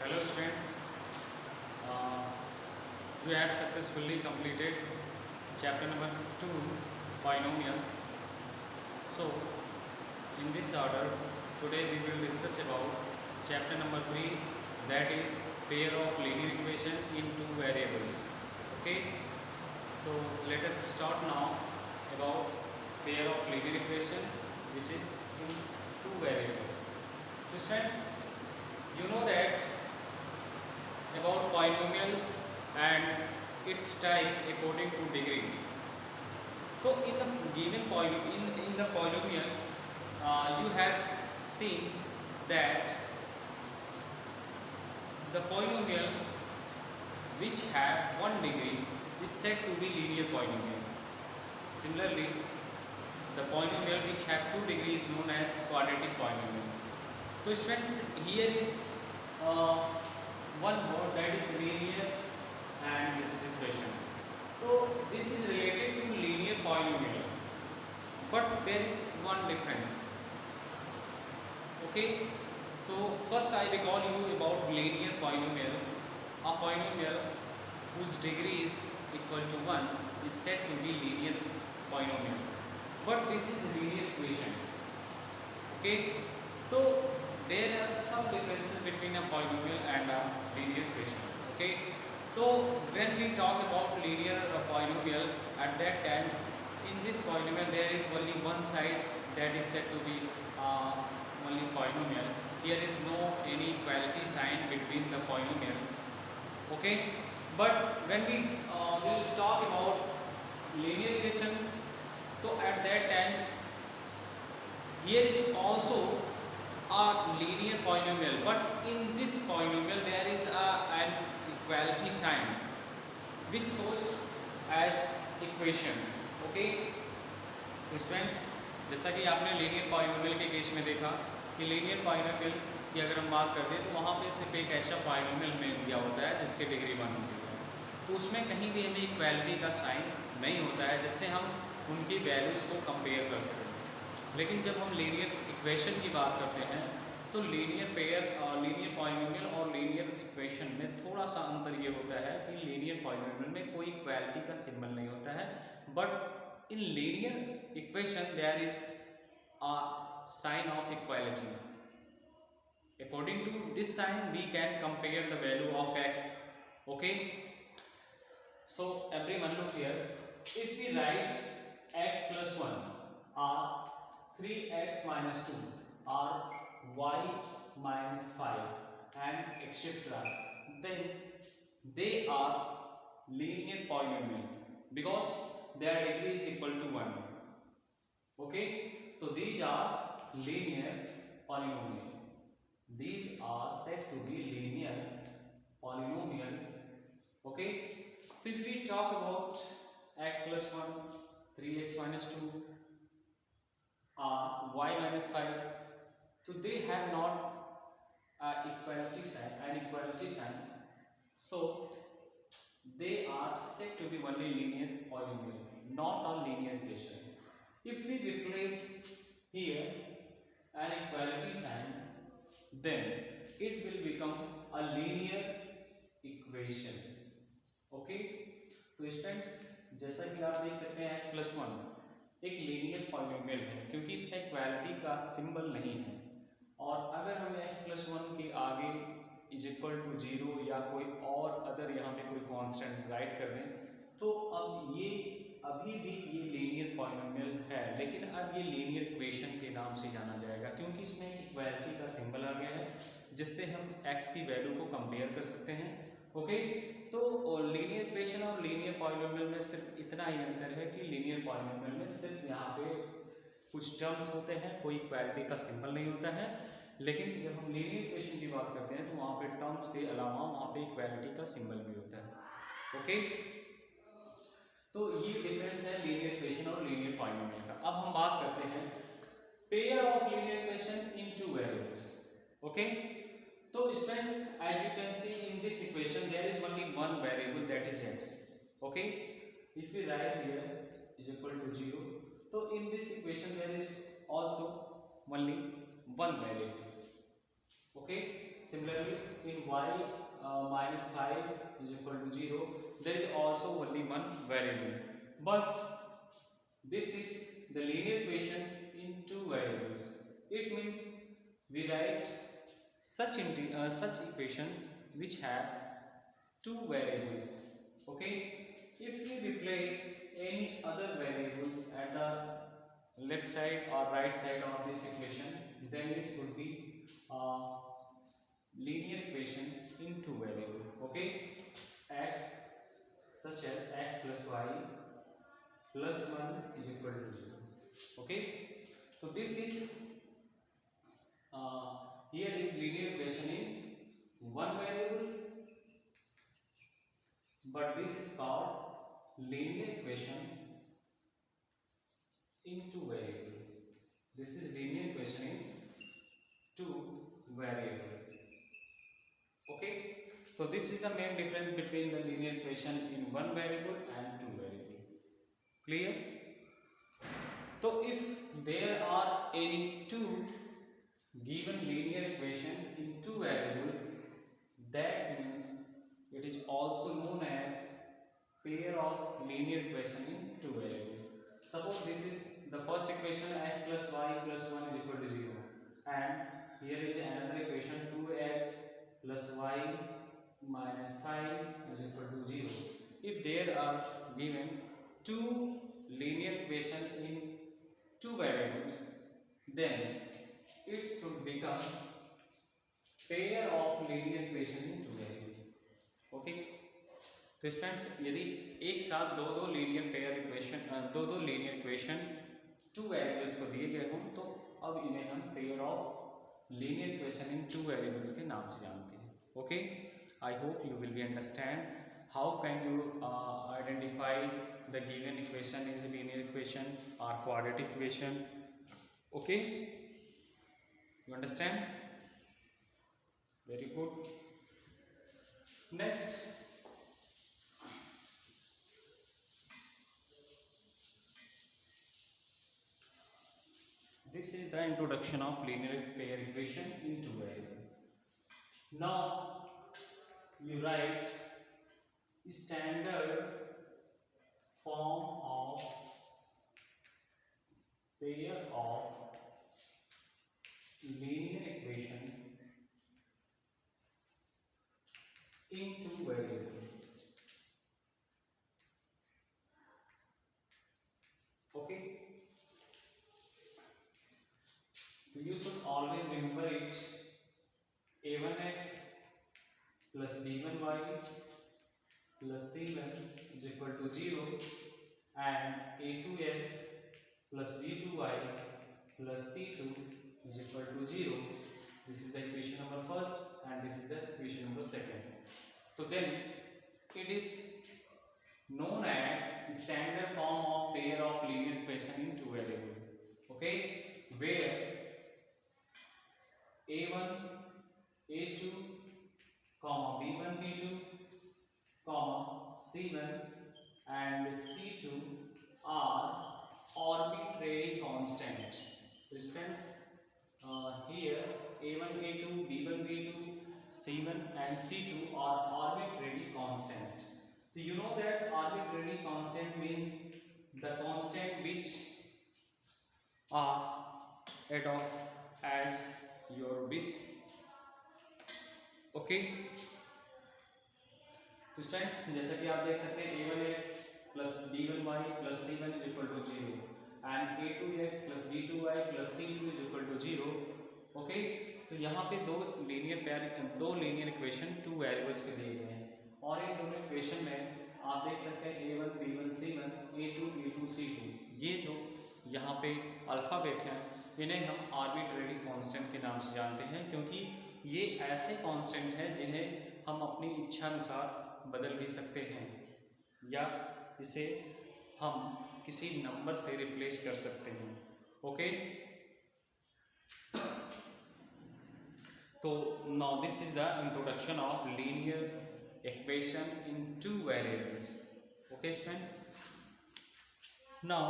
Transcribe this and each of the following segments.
Hello students, uh, you have successfully completed chapter number 2 binomials. So in this order today we will discuss about chapter number 3, that is pair of linear equation in two variables. Okay, so let us start now about pair of linear equation which is in two variables. So friends, you know that about polynomials and its type according to degree. So in the given polynomial, in the polynomial, you have seen that the polynomial which have one degree is said to be linear polynomial. Similarly, the polynomial which have two degrees is known as quadratic polynomial. So friends, here is uh, one word that is linear and this is equation. So this is related to linear polynomial, but there is one difference. Okay, so first I recall you about linear polynomial. A polynomial whose degree is equal to 1 is said to be linear polynomial, but this is linear equation. Okay, so there are some differences between a polynomial and a linear equation. Okay, so when we talk about linear polynomial, at that times in this polynomial there is only one side that is said to be only polynomial. Here is no any equality sign between the polynomial. Okay, but when we will talk about linear equation, so at that times here is also a linear polynomial, but in this polynomial there is an equality sign which shows as equation. Okay, तो students, जैसा कि आपने linear polynomial के case में देखा कि linear polynomial की अगर हम बात करते हैं तो वहाँ पे सिर्फ एक ऐसा पॉलिनोमियल हमें दिया होता है जिसके डिग्री 1 होती है, तो उसमें कहीं भी हमें इक्वालिटी का साइन नहीं होता है जिससे हम उनकी वैल्यूज़ को कंपेयर कर सकें। लेकिन जब हम लीनियर इक्वेशन की बात करते हैं तो लीनियर पेयर, लीनियर पॉलिनोमियल और लीनियर इक्वेशन में थोड़ा सा अंतर ये होता है कि लीनियर पॉलिनोमियल में कोई इक्वालिटी का सिंबल नहीं होता है, but in linear equation there is a sign of equality. According to this sign we can compare the value of x. Okay, so everyone look here, if we write x plus 1 or 3x minus 2 or y minus 5 and etc., then they are linear polynomial because their degree is equal to 1. Okay, so these are linear polynomial. These are said to be linear polynomial. Okay, so if we talk about x plus 1, 3x minus 2 y minus 5, so they have not equality sign, an equality sign, so they are said to be only linear polynomial, not a linear equation. If we replace here an equality sign, then it will become a linear equation. Okay, तो students, जैसा कि आप देख सकते हैं x plus 1 एक linear polynomial है क्योंकि इसमें इक्वालिटी का सिंबल नहीं है, और अगर हम x प्लस 1 के आगे इज इक्वल टू 0 या कोई और अदर यहाँ पे कोई कांस्टेंट राइट कर दें तो अब ये अभी भी ये लीनियर पॉलिनोमियल है, लेकिन अब ये लीनियर इक्वेशन के नाम से जाना जाएगा क्योंकि इसमें इक्वालिटी का सिंबल आ गया है जिससे हम x की वैल्यू को कंपेयर कर सकते हैं। ओके, तो लीनियर इक्वेशन और लीनियर पॉलिनोमियल में सिर्फ इतना ही अंतर है कि लीनियर पॉलिनोमियल में सिर्फ यहाँ पे कुछ टर्म्स होते हैं, कोई इक्वालिटी का सिंबल नहीं होता है, लेकिन जब हम लीनियर इक्वेशन की बात करते हैं तो वहाँ पे टर्म्स के अलावा वहाँ पे इक्वालिटी का सिंबल भी होता है। ओके, तो ये डिफरेंस है लीनियर इक्वेशन और लीनियर पॉलिनोमियल का। अब हम बात करते हैं pair of linear equation in two variables. Okay, तो students, as you can see in this equation there is only one variable that is x. Okay, if we write here is equal to 0, so in this equation there is also only one variable. Okay, Similarly, in y minus 5 is equal to 0, there is also only one variable. But this is the linear equation in two variables. It means we write such equations which have two variables. Okay, if we replace any other variables at the left side or right side of this equation, then it should be linear equation in two variable. Okay, x such as x plus y plus 1 is equal to 0. Okay, so this is here is linear equation in one variable, but this is called linear equation in two variable. This is linear equation in two variable. Okay, so this is the main difference between the linear equation in one variable and two variable. Clear? So if there are any two given linear equation in two variable, that means it is also known as pair of linear equation in two variable. Suppose this is the first equation, x plus y plus 1 is equal to 0, and here is another equation 2x plus y minus 5 is equal to 0. If there are given two linear equation in two variables, then it should become pair of linear equation in two variables. Okay, तो students यदि एक साथ दो linear equation two variables को दिए गए हों, तो अब इन्हें हम pair of linear equation in two variables के नाम से जानते हैं. Okay, I hope you will be understand how can you identify the given equation is linear equation और quadratic equation. Okay, you understand? Very good. Next, this is the introduction of linear pair equation in two variable. Now you write standard form of pair of linear equation in two variable. Okay, you should always remember it. a1x plus b1y plus c1 is equal to 0, and a2x plus b2y plus c2 is equal to 0. This is the equation number first, and this is the equation number second. So then it is known as standard form of pair of linear equation in two variable. Okay, where a1 a2 comma b1 b2 comma c1 and c2 are arbitrary constant. Friends, here a1 a2 b1 b2 c1 and c2 are arbitrary constant. So you know that arbitrary constant means the constant which are adopt as your wish. Okay, तो students जैसा कि आप देख सकते हैं a1x plus b1y plus c1 is equal to 0 and a2x plus b2y plus c2 is equal to 0. Okay, तो यहाँ पे दो लीनियर इक्वेशन टू वेरिएबल्स के दिए गए हैं, और इन दोनों इक्वेशन में आप देख सकते हैं a1 b1 c1 a2 b2 c2. ये जो यहाँ पे अल्फ़ाबेट हैं इन्हें हम आर्बिट्रेरी कांस्टेंट के नाम से जानते हैं, क्योंकि ये ऐसे कांस्टेंट हैं जिन्हें हम अपनी इच्छा अनुसार बदल भी सकते हैं, या इसे हम किसी नंबर से रिप्लेस कर सकते हैं. ओके, तो now this is the introduction of linear equation in two variables. Okay students, now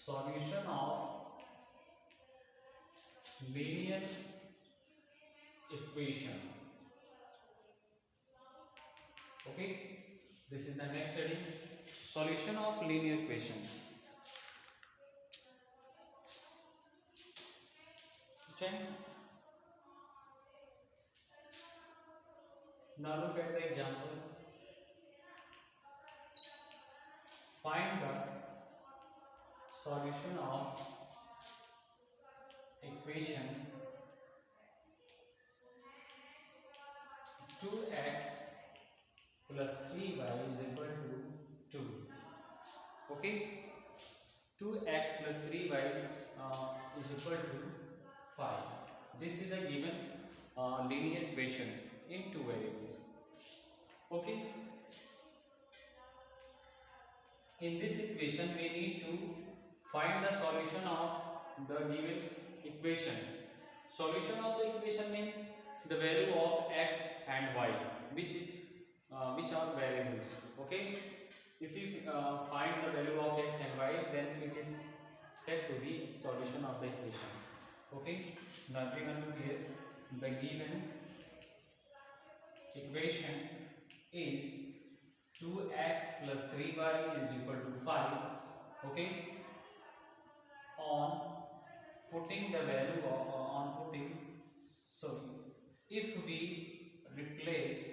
solution of linear equation. Okay, this is the next study, solution of linear equation. Friends, now look at the example. Find the solution of equation 2x plus 3y is equal to 2. Okay, 2x plus 3y is equal to 5. This is a given linear equation in two variables. Okay, in this equation we need to find the solution of the given equation. Solution of the equation means the value of x and y, which are variables. Okay, if we find the value of x and y, then it is said to be solution of the equation. Okay, now we can look here. The given equation is 2x plus 3y is equal to 5. Okay, on putting the value of if we replace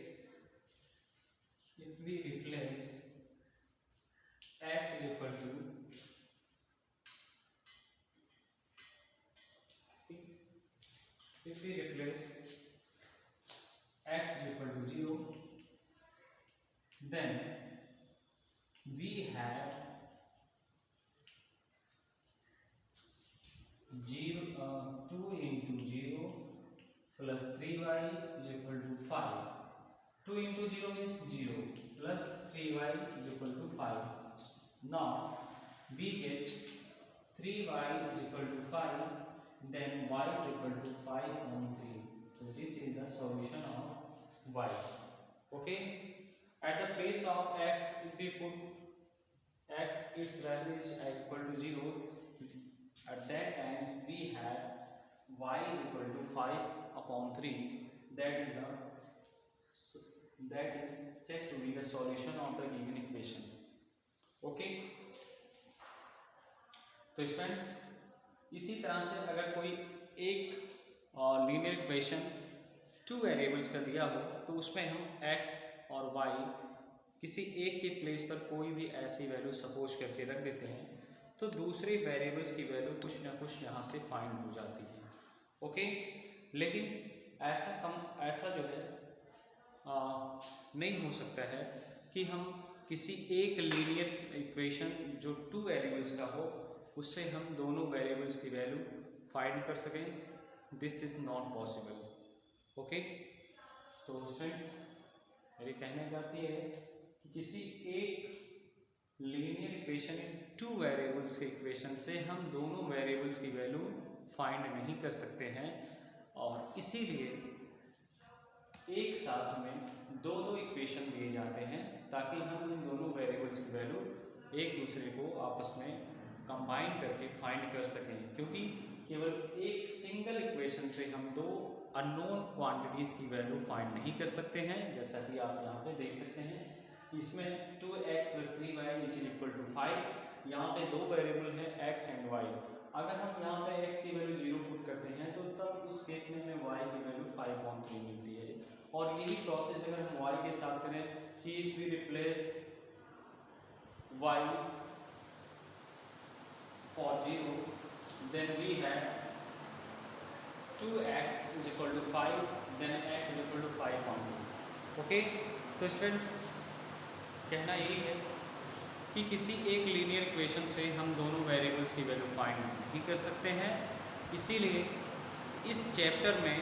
x is equal to if we replace x is equal to 0, then we have 2 into 0 plus 3y is equal to 5. 2 into 0 means 0 plus 3y is equal to 5. Now we get 3y is equal to 5, then y is equal to 5 on 3. So this is the solution of y. Okay, at the place of x, if we put x, its value is equal to 0, at that times we have y is equal to 5 upon 3. That is said to be the solution of the given equation. Okay, तो friends, इसी तरह से अगर कोई एक linear equation two variables का दिया हो तो उसमें हम x और y किसी एक के प्लेस पर कोई भी ऐसी वैल्यू सपोज करके रख देते हैं, तो दूसरे वेरिएबल्स की वैल्यू कुछ ना कुछ यहाँ से फाइंड हो जाती है. ओके, लेकिन ऐसा जो है नहीं हो सकता है कि हम किसी एक लीनियर इक्वेशन जो टू वेरिएबल्स का हो उससे हम दोनों वेरिएबल्स की वैल्यू फाइंड कर सकें. This is not possible. Okay, तो फ्रेंड्स मेरे कहने का अर्थ ये है कि किसी एक linear equation in two variables के इक्वेशन से हम दोनों वेरिएबल्स की वैल्यू फाइंड नहीं कर सकते हैं, और इसीलिए एक साथ में दो इक्वेशन दिए जाते हैं ताकि हम इन दोनों वेरिएबल्स की वैल्यू एक दूसरे को आपस में कंबाइन करके फाइंड कर सकें. क्योंकि केवल एक सिंगल इक्वेशन से हम दो अननोन क्वांटिटीज़ की वैल्यू फाइंड नहीं कर सकते हैं. जैसा कि आप यहाँ पे देख सकते हैं, इसमें 2x plus 3y is equal to 5. यहाँ पे दो वेरिएबल है x एंड y. अगर हम यहाँ पे x की वैल्यू 0 पुट करते हैं तो तब उस केस में हमें y की वैल्यू 5/3 मिलती है. और यही प्रोसेस अगर हम y के साथ करें कि if we replace y for 0, then we have 2x is equal to 5, then x is equal to 5/2. Okay, तो स्टूडेंट्स कहना यही है कि किसी एक लीनियर इक्वेशन से हम दोनों वेरिएबल्स की वैल्यू फाइंड नहीं कर सकते हैं. इसीलिए इस चैप्टर में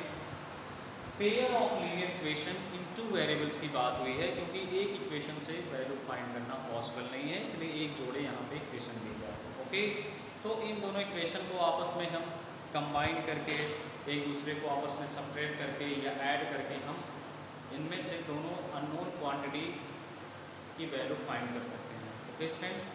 pair of linear equation in two variables की बात हुई है, क्योंकि एक इक्वेशन से वैल्यू फाइंड करना पॉसिबल नहीं है, इसलिए एक जोड़े यहाँ पे इक्वेशन दिए गए हैं. ओके, तो इन दोनों इक्वेशन को आपस में हम कंबाइन करके एक दूसरे को आपस में सेपरेट करके या ऐड करके हम इनमें से दोनों अननोन क्वांटिटी की वैल्यू फाइंड कर सकते हैं. Okay friends,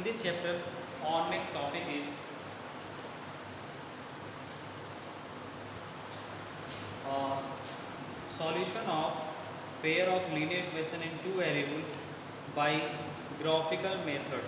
in this chapter, our next topic is solution of pair of linear equation in two variable by graphical method.